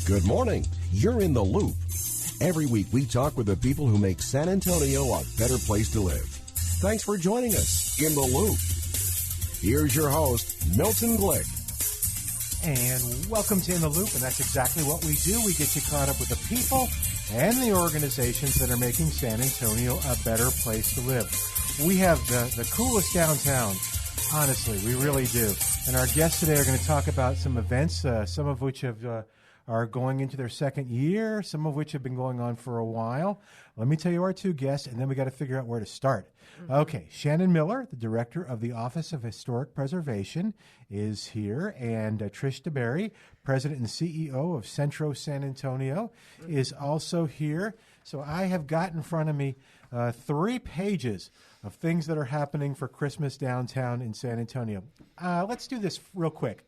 Good morning. You're in the loop. Every week we talk with the people who make San Antonio a better place to live. Thanks for joining us in the loop. Here's your host, Milton Glick. And welcome to In the Loop, and that's exactly what we do. We get you caught up with the people and the organizations that are making San Antonio a better place to live. We have the coolest downtown. Honestly, we really do. And our guests today are going to talk about some events, some of which are going into their second year, some of which have been going on for a while. Let me tell you our two guests, and then we got to figure out where to start. Okay, Shannon Miller, the director of the Office of Historic Preservation, is here, and Trish DeBerry, president and CEO of Centro San Antonio, is also here. So I have got in front of me 3 pages of things that are happening for Christmas downtown in San Antonio. Let's do this real quick.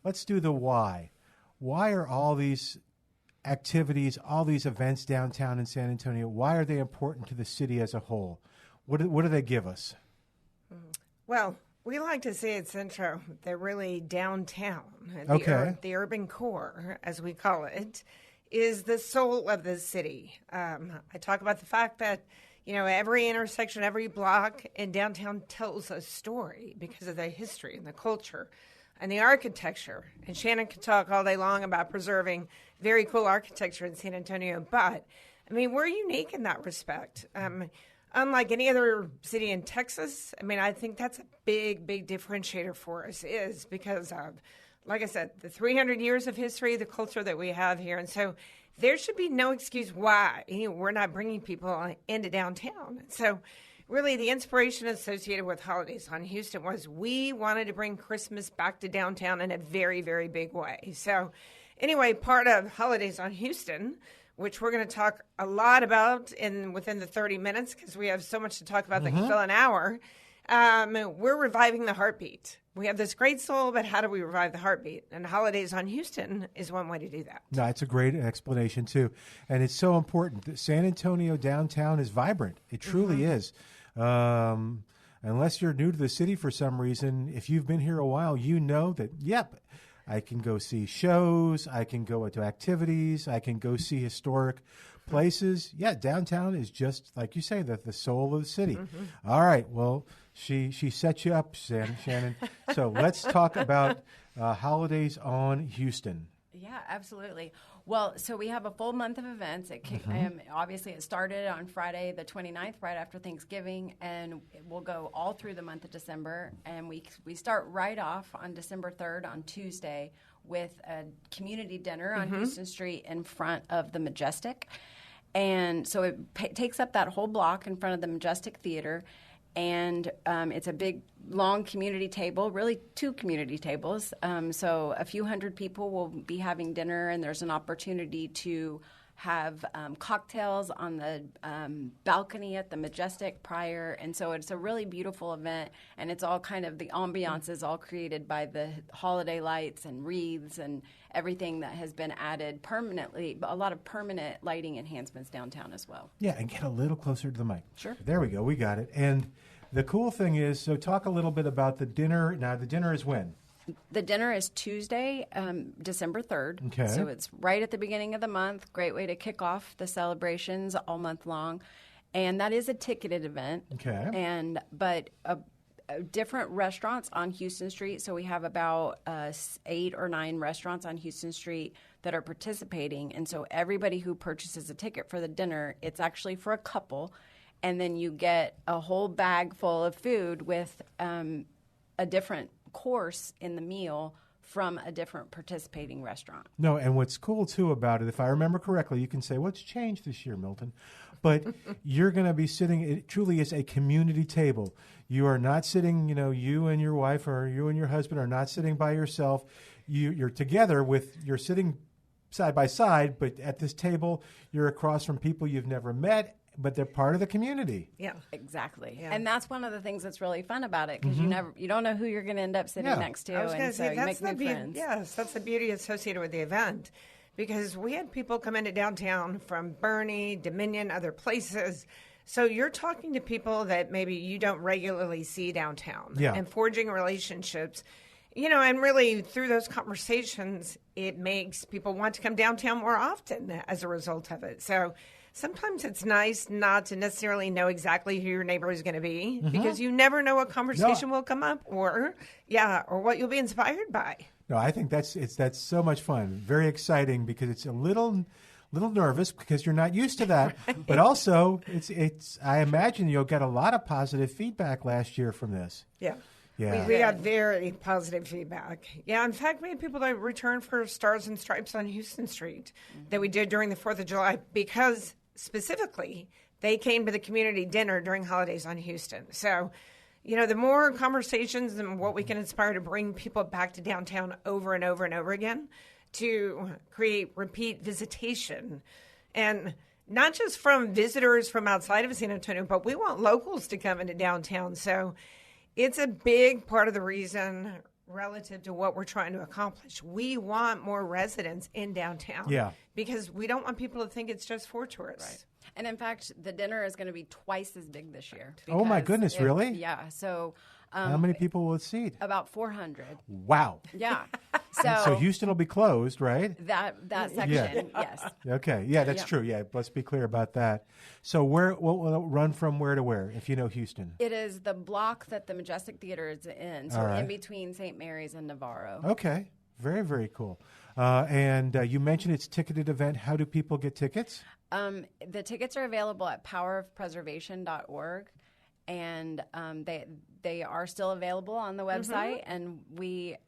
Let's do the why. Why are all these activities, all these events downtown in San Antonio, why are they important to the city as a whole? What do they give us? Well, we like to say at Centro, they're really downtown. Okay. The urban core, as we call it, is the soul of the city. I talk about the fact that, every intersection, every block in downtown tells a story because of the history and the culture and the architecture. And Shannon could talk all day long about preserving very cool architecture in San Antonio. But, we're unique in that respect. Unlike any other city in Texas, I think that's a big, big differentiator for us is because of, like I said, the 300 years of history, the culture that we have here. And so there should be no excuse why we're not bringing people into downtown. So really, the inspiration associated with Holidays on Houston was we wanted to bring Christmas back to downtown in a very, very big way. So anyway, part of Holidays on Houston, which we're going to talk a lot about within the 30 minutes because we have so much to talk about that can fill an hour, we're reviving the heartbeat. We have this great soul, but how do we revive the heartbeat? And Holidays on Houston is one way to do that. No, it's a great explanation, too. And it's so important that San Antonio downtown is vibrant. It truly is. Unless you're new to the city for some reason, if you've been here a while, you know that, I can go see shows, I can go to activities, I can go see historic places. Yeah, downtown is just, like you say, the soul of the city. All right, well, she set you up, Shannon. So let's talk about Holidays on Houston. Yeah, absolutely. Well, so we have a full month of events. Obviously, it started on Friday the 29th, right after Thanksgiving, and it will go all through the month of December. And we start right off on December 3rd on Tuesday with a community dinner on Houston Street in front of the Majestic. And so it takes up that whole block in front of the Majestic Theater. And it's a big, long community table, really 2 community tables. So a few hundred people will be having dinner, and there's an opportunity to have cocktails on the balcony at the Majestic prior. And so it's a really beautiful event, and it's all kind of the ambiance is all created by the holiday lights and wreaths and everything that has been added permanently, a lot of permanent lighting enhancements downtown as well. Yeah, and get a little closer to the mic. Sure. There we go. We got it. And the cool thing is, so talk a little bit about the dinner. Now, the dinner is when? The dinner is Tuesday, December 3rd. Okay. So it's right at the beginning of the month. Great way to kick off the celebrations all month long. And that is a ticketed event. Okay. But different restaurants on Houston Street. So we have about 8 or 9 restaurants on Houston Street that are participating. And so everybody who purchases a ticket for the dinner, it's actually for a couple. And then you get a whole bag full of food with a different course in the meal from a different participating restaurant. No, and what's cool, too, about it, if I remember correctly, you can say, what's changed this year, Milton? But you're going to be sitting, it truly is a community table. You are not sitting, you and your wife or you and your husband are not sitting by yourself. You're together you're sitting side by side, but at this table, you're across from people you've never met, but they're part of the community. Yeah, exactly. Yeah. And that's one of the things that's really fun about it because you don't know who you're going to end up sitting next to, I was gonna and say, so you that's make new friends. Yes, that's the beauty associated with the event because we had people come into downtown from Bernie, Dominion, other places. So you're talking to people that maybe you don't regularly see downtown and forging relationships And really through those conversations, it makes people want to come downtown more often as a result of it. So sometimes it's nice not to necessarily know exactly who your neighbor is going to be because you never know what conversation will come up or what you'll be inspired by. No, I think that's so much fun. Very exciting because it's a little nervous because you're not used to that. But also, it's I imagine you'll get a lot of positive feedback last year from this. Yeah. Yeah. We got very positive feedback. Yeah, in fact, we had people that returned for Stars and Stripes on Houston Street that we did during the 4th of July because specifically they came to the community dinner during holidays on Houston. So, the more conversations and what we can inspire to bring people back to downtown over and over and over again to create repeat visitation. And not just from visitors from outside of San Antonio, but we want locals to come into downtown. So it's a big part of the reason relative to what we're trying to accomplish. We want more residents in downtown. Yeah. Because we don't want people to think it's just for tourists. Right. And in fact, the dinner is going to be twice as big this year. Oh my goodness, really? Yeah. So how many people will it seat? About 400. Wow. Yeah. So Houston will be closed, right? That section, yes. Okay. Yeah, that's true. Yeah, let's be clear about that. So what will it run from where to where, if you know Houston? It is the block that the Majestic Theater is in, so in between St. Mary's and Navarro. Okay. Very, very cool. And you mentioned it's a ticketed event. How do people get tickets? The tickets are available at powerofpreservation.org. And they are still available on the website, and we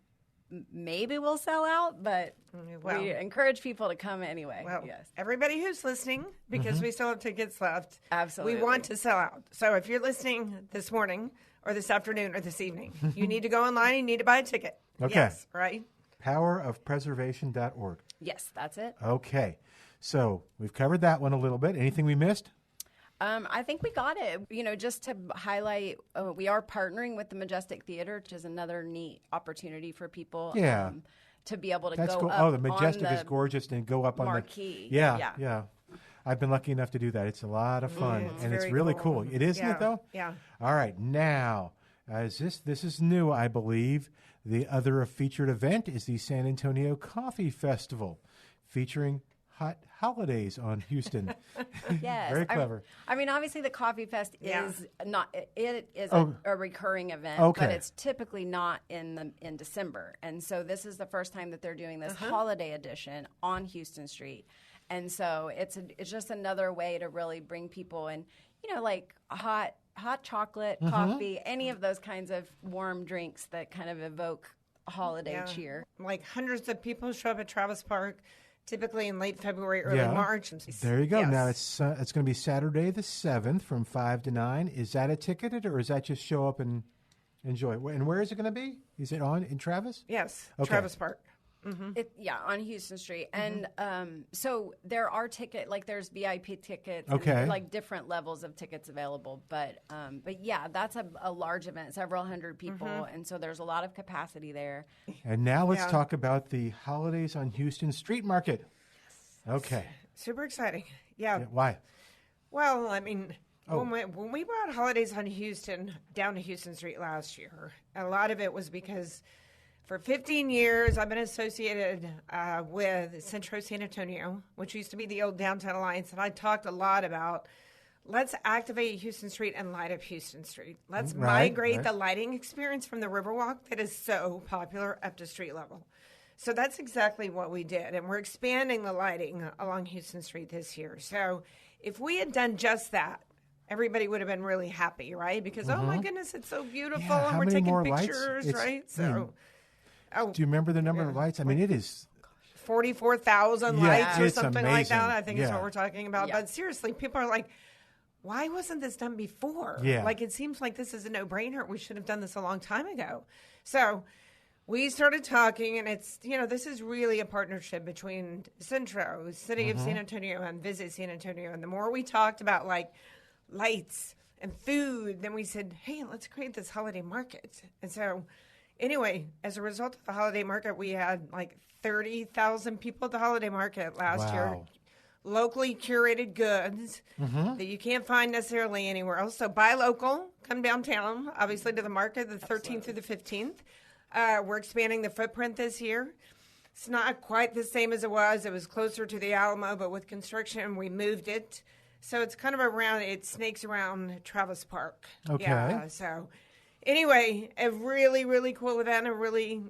maybe will sell out, but we encourage people to come anyway. Well, yes. Everybody who's listening, because we still have tickets left, absolutely, we want to sell out. So if you're listening this morning or this afternoon or this evening, you need to go online and you need to buy a ticket. Okay. Yes, right? Powerofpreservation.org. Yes, that's it. Okay. So we've covered that one a little bit. Anything we missed? I think we got it. Just to highlight, we are partnering with the Majestic Theater, which is another neat opportunity for people to be able to go cool. up. Oh, the Majestic is gorgeous and go up on marquee. the marquee. Yeah. I've been lucky enough to do that. It's a lot of fun, and it's really cool. It isn't it, though? Yeah. All right. Now, this is new, I believe. The other featured event is the San Antonio Coffee Festival, featuring hot holidays on Houston. Yes. Very clever. Obviously the Coffee Fest is not, it is a recurring event, but it's typically not in December. And so this is the first time that they're doing this holiday edition on Houston Street. And so it's just another way to really bring people in, like hot chocolate, coffee, any of those kinds of warm drinks that kind of evoke holiday cheer. Like hundreds of people show up at Travis Park, typically in late February, early March. There you go. Yes. Now it's going to be Saturday the 7th from 5 to 9. Is that a ticketed, or is that just show up and enjoy? And where is it going to be? Is it in Travis? Yes, okay. Travis Park. On Houston Street. And so there are there's VIP tickets, and, like different levels of tickets available. But yeah, that's a large event, several hundred people. And so there's a lot of capacity there. And now let's talk about the holidays on Houston Street Market. Okay. Super exciting. Yeah. Why? Well, when we brought holidays on Houston down to Houston Street last year, a lot of it was because for 15 years, I've been associated with Centro San Antonio, which used to be the old Downtown Alliance, and I talked a lot about let's activate Houston Street and light up Houston Street. Let's migrate the lighting experience from the Riverwalk that is so popular up to street level. So that's exactly what we did, and we're expanding the lighting along Houston Street this year. So if we had done just that, everybody would have been really happy, right? Because, oh my goodness, it's so beautiful, and we're taking pictures, right? So... Do you remember the number of lights? It is 44,000 lights or something amazing. Like that, I think is what we're talking about. Yeah. But seriously, people are like, why wasn't this done before? Yeah. It seems like this is a no-brainer. We should have done this a long time ago. So we started talking, and it's, this is really a partnership between Centro, City of San Antonio, and Visit San Antonio. And the more we talked about, lights and food, then we said, hey, let's create this holiday market. And so... anyway, as a result of the holiday market, we had 30,000 people at the holiday market last year. Locally curated goods that you can't find necessarily anywhere else. So buy local, come downtown, obviously to the market the 13th through the 15th. We're expanding the footprint this year. It's not quite the same as it was. It was closer to the Alamo, but with construction, we moved it. So it's kind of around, it snakes around Travis Park. Okay. Yeah, so anyway, a really, really cool event, a really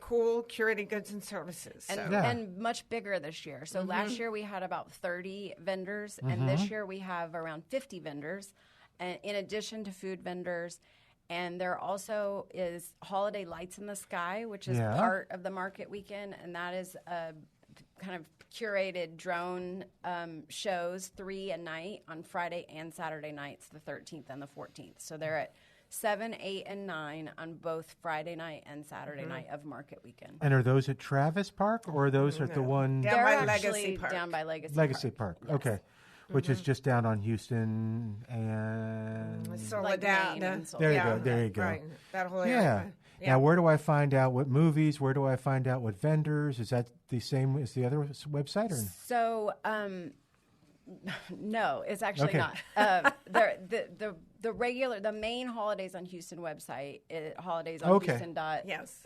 cool curated goods and services. So. And much bigger this year. So last year we had about 30 vendors, and this year we have around 50 vendors, in addition to food vendors. And there also is Holiday Lights in the Sky, which is part of the market weekend, and that is a kind of curated drone shows, 3 a night on Friday and Saturday nights, the 13th and the 14th. So they're at 7, 8, and 9 on both Friday night and Saturday night of market weekend. And are those at Travis Park, or are those at the one? Down by Legacy Park. Down by Legacy Park. Legacy Park. Yes. Okay. Which is just down on Houston and Soledad. There you go. There you go. Right. That whole area. Yeah. Now, where do I find out what movies? Where do I find out what vendors? Is that the same as the other website? Or? So, no, it's actually not. The main holidays on Houston website, holidays on Houston.com. Yes.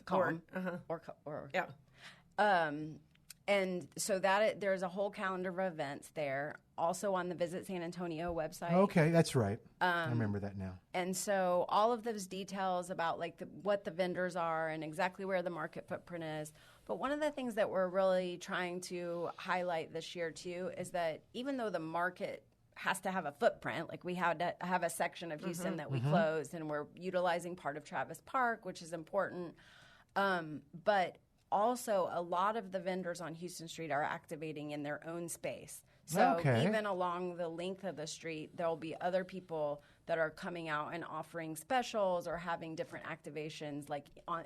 And so there's a whole calendar of events there. Also on the Visit San Antonio website. Okay, that's right. I remember that now. And so all of those details about what the vendors are and exactly where the market footprint is. But one of the things that we're really trying to highlight this year too is that even though the market has to have a footprint, like we had to have a section of Houston that we closed, and we're utilizing part of Travis Park, which is important. But also, a lot of the vendors on Houston Street are activating in their own space. So even along the length of the street, there will be other people that are coming out and offering specials or having different activations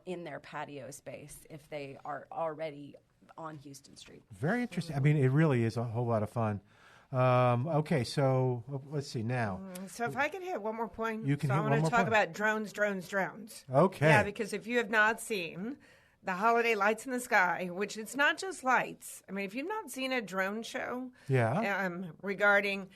in their patio space if they are already on Houston Street. Very interesting. I mean, it really is a whole lot of fun. Okay, so let's see now. So if I could hit one more point. You can hit one more I want to talk point. about drones. Okay. Yeah, because if you have not seen the Holiday Lights in the Sky, which it's not just lights. I mean, if you've not seen a drone show regarding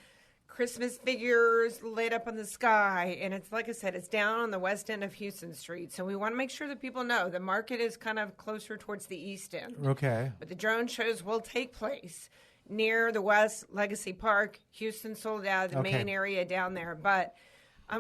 Christmas figures lit up in the sky, and it's, like I said, it's down on the west end of Houston Street. So we want to make sure that people know the market is kind of closer towards the east end. Okay. But the drone shows will take place near the West Legacy Park, Houston Soledad, the main area down there. But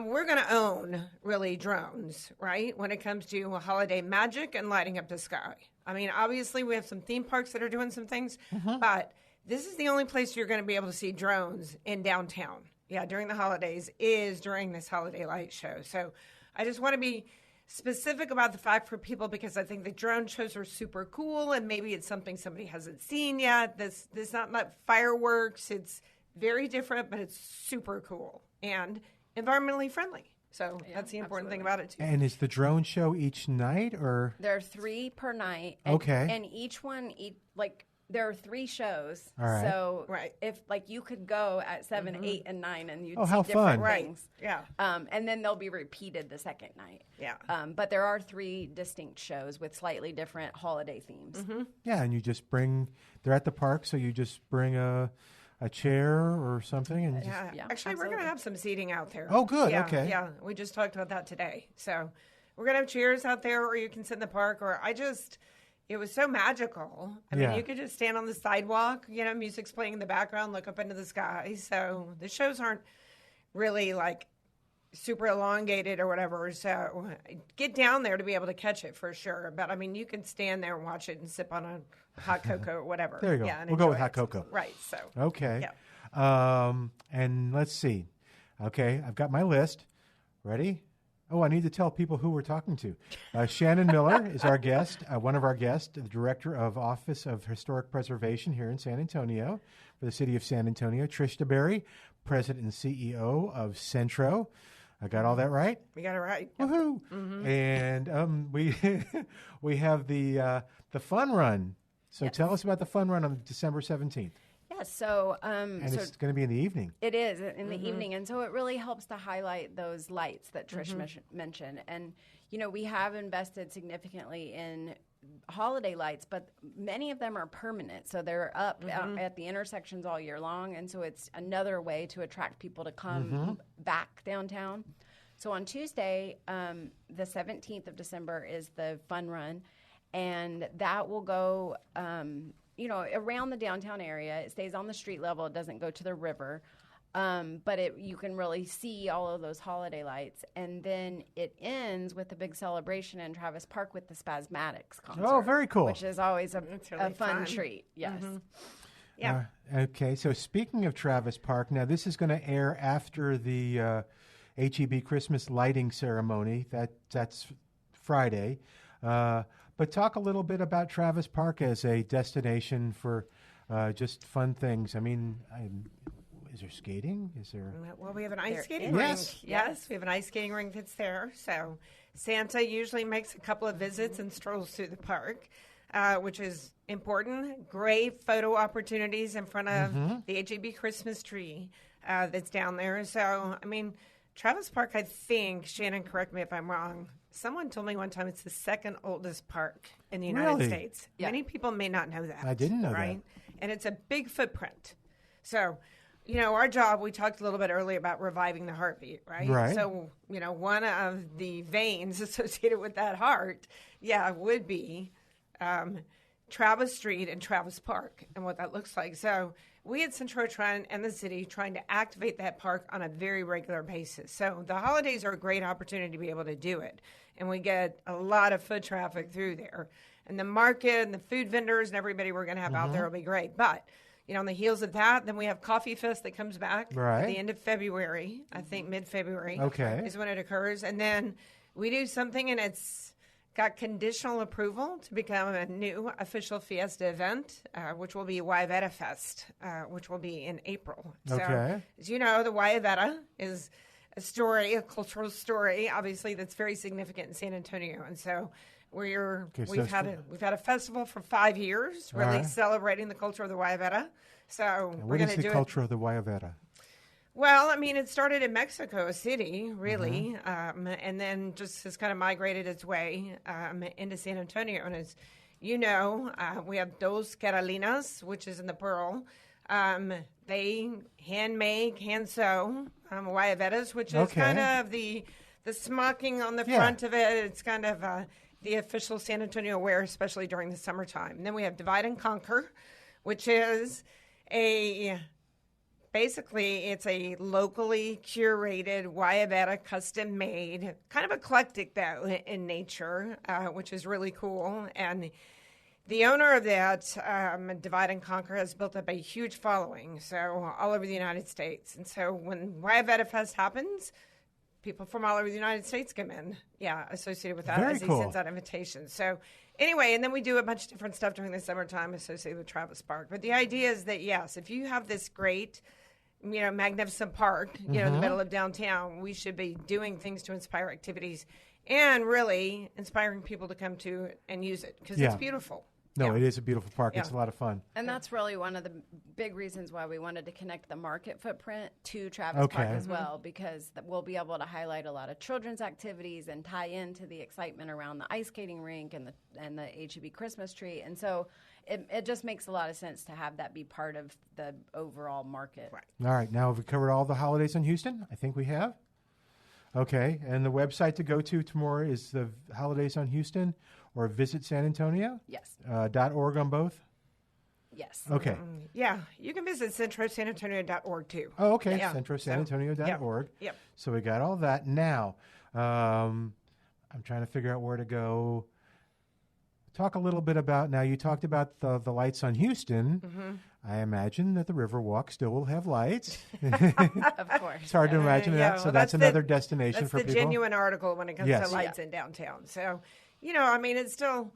we're going to own, really, drones, right, when it comes to holiday magic and lighting up the sky. I mean, obviously, we have some theme parks that are doing some things, but this is the only place you're going to be able to see drones in downtown. Yeah, during the holidays is during this holiday light show. So I just want to be specific about the fact for people because I think the drone shows are super cool, and maybe it's something somebody hasn't seen yet. This not like fireworks. It's very different, but it's super cool and environmentally friendly. So that's the important thing about it, too. And is the drone show each night, or? There are 3 per night. And, and each one, there are 3 shows. All right. So if you could go at 7, 8, and 9, and you'd see how different fun. things. Yeah. And then they'll be repeated the second night. Yeah. But there are 3 distinct shows with slightly different holiday themes. Yeah, and you just they're at the park, so you just bring a chair or something, and Actually, we're going to have some seating out there. Oh, good. Yeah, okay. Yeah, we just talked about that today. So we're going to have chairs out there, or you can sit in the park. It was so magical. I mean, you could just stand on the sidewalk. Music's playing in the background, look up into the sky. So the shows aren't really super elongated or whatever. So get down there to be able to catch it for sure. But I mean, you can stand there and watch it and sip on a hot cocoa or whatever. There you go. Yeah, we'll go with hot cocoa. Right. So. Okay. Yeah. And let's see. Okay, I've got my list. Ready? Oh, I need to tell people who we're talking to. Shannon Miller is our guest, one of our guests, the Director of Office of Historic Preservation here in San Antonio for the City of San Antonio. Trish DeBerry, President and CEO of Centro. I got all that right? We got it right. Woohoo! Mm-hmm. And we have the fun run. So tell us about the fun run on December 17th. Yeah, so... it's going to be in the evening. It is, in the evening. And so it really helps to highlight those lights that Trish mentioned. And, we have invested significantly in holiday lights, but many of them are permanent. So they're up at the intersections all year long. And so it's another way to attract people to come back downtown. So on Tuesday, the 17th of December is the fun run, and that will go, around the downtown area. It stays on the street level. It doesn't go to the river. But you can really see all of those holiday lights. And then it ends with a big celebration in Travis Park with the Spasmatics concert. Oh, very cool. Which is always a really fun fun. treat. Yes. Mm-hmm. Yeah. Okay, so speaking of Travis Park, now this is going to air after the HEB Christmas lighting ceremony. That's Friday. But talk a little bit about Travis Park as a destination for just fun things. I mean, is there skating? Is there? Well, we have an ice skating rink. Yes, we have an ice skating rink that's there. So Santa usually makes a couple of visits and strolls through the park, which is important. Great photo opportunities in front of the HEB Christmas tree that's down there. So, I mean, Travis Park, I think, Shannon, correct me if I'm wrong, someone told me one time it's the second oldest park in the United States. Yeah. Many people may not know that. I didn't know right? that. And it's a big footprint. So, our job, we talked a little bit earlier about reviving the heartbeat, right? Right. So, one of the veins associated with that heart, would be Travis Street and Travis Park and what that looks like. So we at Centro and the city trying to activate that park on a very regular basis. So the holidays are a great opportunity to be able to do it. And we get a lot of foot traffic through there. And the market and the food vendors and everybody we're going to have out there will be great. But on the heels of that, then we have Coffee Fest that comes back at the end of February. I think mid-February is when it occurs. And then we do something, and it's got conditional approval to become a new official Fiesta event, which will be Wayavetta Fest, which will be in April. So, as you know, the Wayavetta is a cultural story, obviously, that's very significant in San Antonio. And so we've had a festival for 5 years, really celebrating the culture of the Wayavetta. So we're going to do the culture of the Wayavetta? Well, I mean, it started in Mexico City, really, and then just has kind of migrated its way into San Antonio. And as you know, we have Dos Carolinas, which is in the Pearl. They hand sew Wayavettas, which is kind of the smocking on the front of it. It's kind of the official San Antonio wear, especially during the summertime. And then we have Divide and Conquer, which is basically it's a locally curated Wayavetta, custom-made, kind of eclectic, though, in nature, which is really cool. And the owner of that, Divide and Conquer, has built up a huge following, so all over the United States. And so when Wayavetta Fest happens, people from all over the United States come in, associated with that as he sends out invitations. So anyway, and then we do a bunch of different stuff during the summertime associated with Travis Park. But the idea is that, yes, if you have this great, magnificent park, in the middle of downtown, we should be doing things to inspire activities and really inspiring people to come to and use it because it's beautiful. No, it is a beautiful park. It's a lot of fun. And that's really one of the big reasons why we wanted to connect the market footprint to Travis Park as well, because we'll be able to highlight a lot of children's activities and tie into the excitement around the ice skating rink and the HEB Christmas tree. And so it just makes a lot of sense to have that be part of the overall market. Right. All right. Now, have we covered all the holidays in Houston? I think we have. Okay. And the website to go to tomorrow is the Holidays on Houston or Visit San Antonio? Yes. .org on both? Yes. Okay. You can visit centrosanantonio.org too. Oh, okay. Centrosanantonio.org. Yep. So we got all that. Now, I'm trying to figure out where to go. Talk a little bit about, now you talked about the lights on Houston. I imagine that the Riverwalk still will have lights. Of course. It's hard to imagine that. Well, so that's another destination for people. That's the genuine article when it comes to lights in downtown. So, it's still,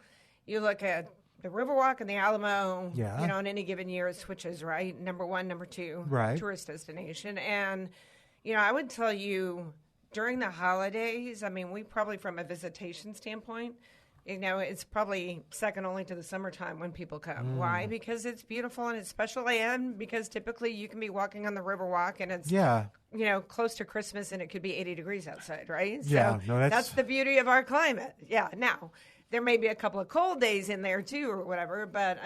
you look at the Riverwalk and the Alamo, on any given year it switches, right? Number one, number two, tourist destination. And, I would tell you during the holidays, we probably from a visitation standpoint, it's probably second only to the summertime when people come. Why? Because it's beautiful and it's special, and because typically you can be walking on the Riverwalk and it's, close to Christmas and it could be 80 degrees outside, right? Yeah, so that's the beauty of our climate. Yeah. Now, there may be a couple of cold days in there too or whatever, but,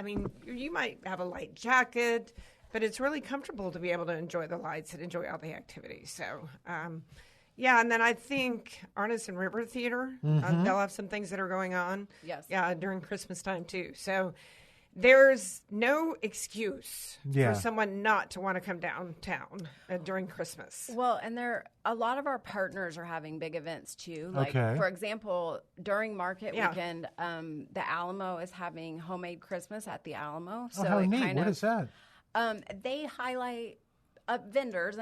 you might have a light jacket, but it's really comfortable to be able to enjoy the lights and enjoy all the activities. So, Yeah, and then I think Artists and River Theater, they'll have some things that are going on. Yes. Yeah, during Christmas time, too. So there's no excuse for someone not to want to come downtown during Christmas. Well, and a lot of our partners are having big events, too. Like, for example, during market weekend, the Alamo is having homemade Christmas at the Alamo. So how neat. What is that? They highlight vendors,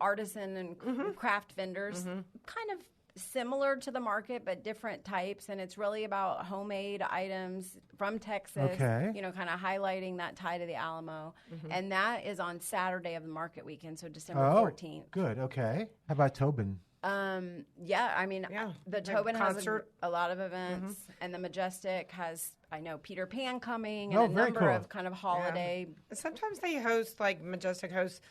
artisan and craft vendors, kind of similar to the market, but different types. And it's really about homemade items from Texas, kind of highlighting that tie to the Alamo. And that is on Saturday of the market weekend, so December 14th. Good. Okay. How about Tobin? The Tobin has a lot of events, and the Majestic has, I know, Peter Pan coming, and a number of kind of holiday. Yeah. Sometimes they host, like Majestic hosts,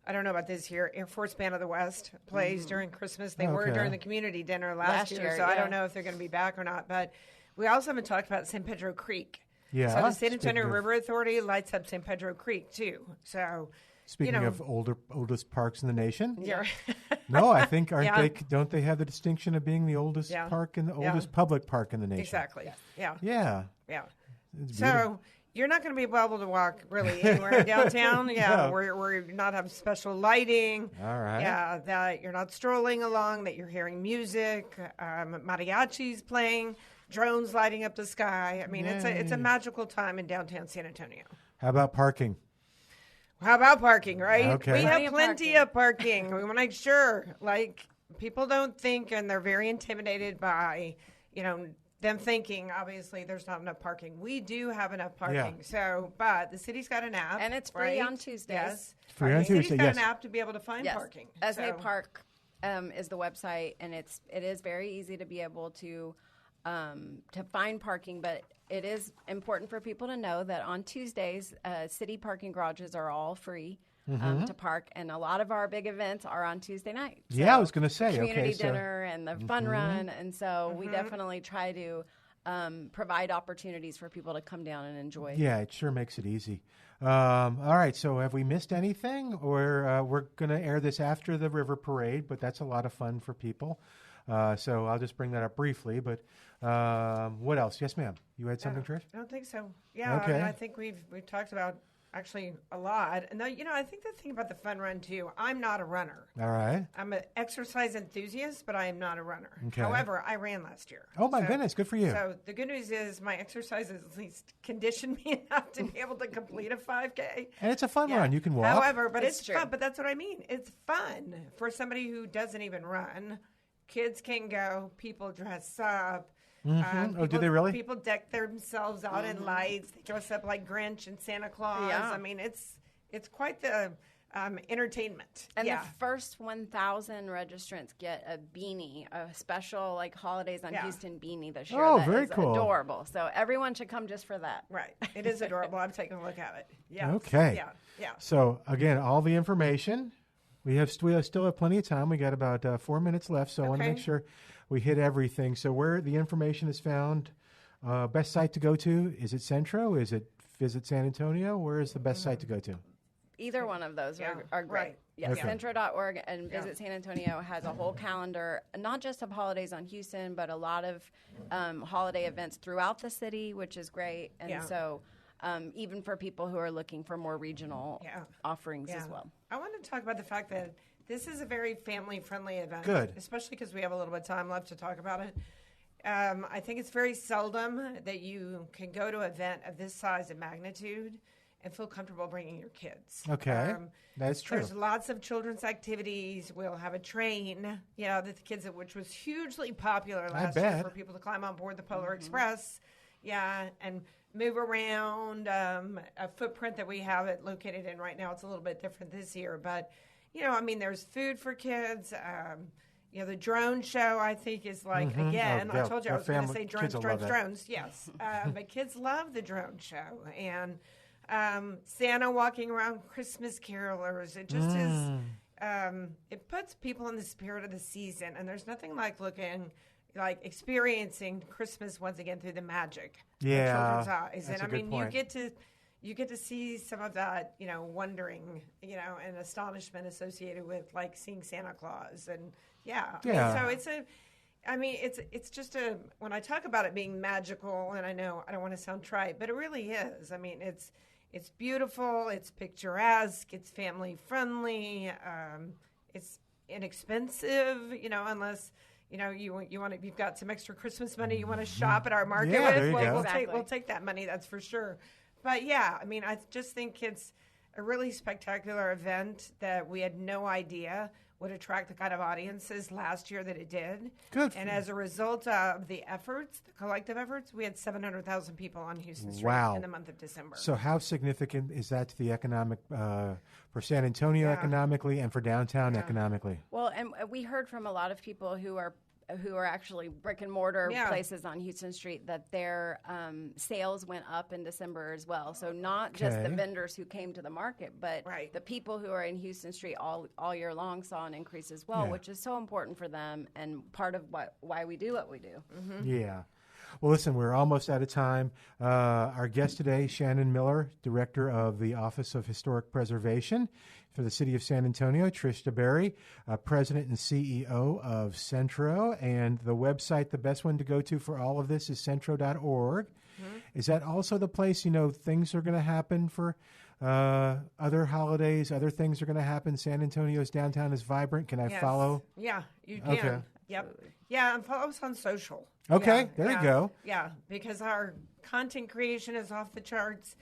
I don't know about this year, Air Force Band of the West plays during Christmas. They were during the community dinner last year, so I don't know if they're going to be back or not. But we also haven't talked about San Pedro Creek. Yeah. So the San Antonio River Authority lights up San Pedro Creek, too. So... Speaking of oldest parks in the nation, yeah. No, I think don't they have the distinction of being the oldest park in the oldest public park in the nation? Exactly. Yeah. Yeah. Yeah. So you're not going to be able to walk really anywhere downtown. Yeah, where you're not have special lighting. All right. Yeah, that you're not strolling along. That you're hearing music, mariachis playing, drones lighting up the sky. I mean, it's a magical time in downtown San Antonio. How about parking? How about parking, right? Okay. We have plenty of parking. We want to make sure, people don't think, and they're very intimidated by, them thinking, obviously, there's not enough parking. We do have enough parking. Yeah. So, but the city's got an app. And it's free on Tuesdays. Yes. Free on Tuesdays, The city's got an app to be able to find parking. Esme Park is the website, and it is very easy to be able to find parking, but it is important for people to know that on Tuesdays, city parking garages are all free to park, and a lot of our big events are on Tuesday night. So I was going to say, community dinner and the fun run, and so we definitely try to provide opportunities for people to come down and enjoy. Yeah, it sure makes it easy. All right, so have we missed anything? Or we're going to air this after the River Parade, but that's a lot of fun for people. So I'll just bring that up briefly, but what else? Yes, ma'am. You had something, Trish? I don't think so. Yeah, okay. I think we've talked about actually a lot. And I think the thing about the fun run too, I'm not a runner. All right. I'm an exercise enthusiast, but I am not a runner. Okay. However, I ran last year. Oh my goodness, good for you. So the good news is my exercise has at least conditioned me enough to be able to complete a 5K. And it's a fun run. You can walk. However, but it's fun. But that's what I mean. It's fun for somebody who doesn't even run. Kids can go. People dress up. Do they really? People deck themselves out in lights. They dress up like Grinch and Santa Claus. Yeah. I mean, it's quite the entertainment. And the first 1,000 registrants get a beanie, a special Holidays on Houston beanie this year. Oh, that very is cool. Adorable. So everyone should come just for that. Right. It is adorable. I'm taking a look at it. Yeah. Okay. Yeah. So again, all the information. We still have plenty of time. We got about 4 minutes left, so I want to make sure we hit everything. So where the information is found, best site to go to, is it Centro? Is it Visit San Antonio? Where is the best site to go to? Either one of those are great. Right. Yes, Okay. Centro.org and Visit San Antonio has a whole calendar, not just of holidays on Houston, but a lot of holiday events throughout the city, which is great. And so even for people who are looking for more regional offerings as well. I want to talk about the fact that this is a very family-friendly event. Good. Especially because we have a little bit of time left to talk about it. I think it's very seldom that you can go to an event of this size and magnitude and feel comfortable bringing your kids. Okay, that's true. There's lots of children's activities. We'll have a train, that the kids, which was hugely popular last year for people to climb on board the Polar Express. Yeah, and move around. A footprint that we have it located in right now, it's a little bit different this year. But, there's food for kids. The drone show, I think, is again, I told you I was going to say drones. Yes. But kids love the drone show. And Santa walking around, Christmas carolers. It just is, it puts people in the spirit of the season. And there's nothing like experiencing Christmas once again through the magic of children's eyes. That's And a good point. you get to see some of that, wondering, and astonishment associated with seeing Santa Claus and Yeah. Yeah. So it's just when I talk about it being magical, and I know I don't want to sound trite, but it really is. I mean, it's beautiful, it's picturesque, it's family friendly, it's inexpensive, unless, you've got some extra Christmas money you want to shop at our market Yeah, there with. you Well, go. we'll take that money, that's for sure. But yeah, I just think it's a really spectacular event that we had no idea would attract the kind of audiences last year that it did. Good. And as a result of the collective efforts, we had 700,000 people on Houston Street in the month of December. So how significant is that to the economic, for San Antonio economically and for downtown economically? Well, and we heard from a lot of people who are actually brick and mortar places on Houston Street that their sales went up in December as well. So not just the vendors who came to the market, but the people who are in Houston Street all year long saw an increase as well, which is so important for them and part of why we do what we do. Mm-hmm. Yeah. Well, listen, we're almost out of time. Our guest today, Shannon Miller, Director of the Office of Historic Preservation for the City of San Antonio, Trish DeBerry, President and CEO of Centro, and the website, the best one to go to for all of this is centro.org. Mm-hmm. Is that also the place, things are going to happen for other holidays, other things are going to happen? San Antonio's downtown is vibrant. Can I follow? Yeah, you can. Okay. Yep. Yeah, and follow us on social. Okay, there you go. Yeah, because our content creation is off the charts.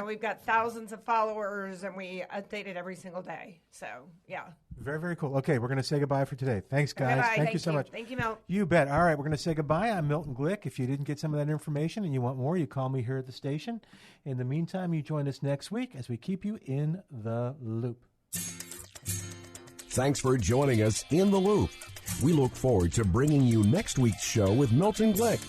We've got thousands of followers, and we update it every single day. So, yeah. Very, very cool. Okay, we're going to say goodbye for today. Thanks, guys. Bye. Thank you so much. Thank you, Mel. You bet. All right, we're going to say goodbye. I'm Milton Glick. If you didn't get some of that information and you want more, you call me here at the station. In the meantime, you join us next week as we keep you in the loop. Thanks for joining us in the Loop. We look forward to bringing you next week's show with Milton Glick.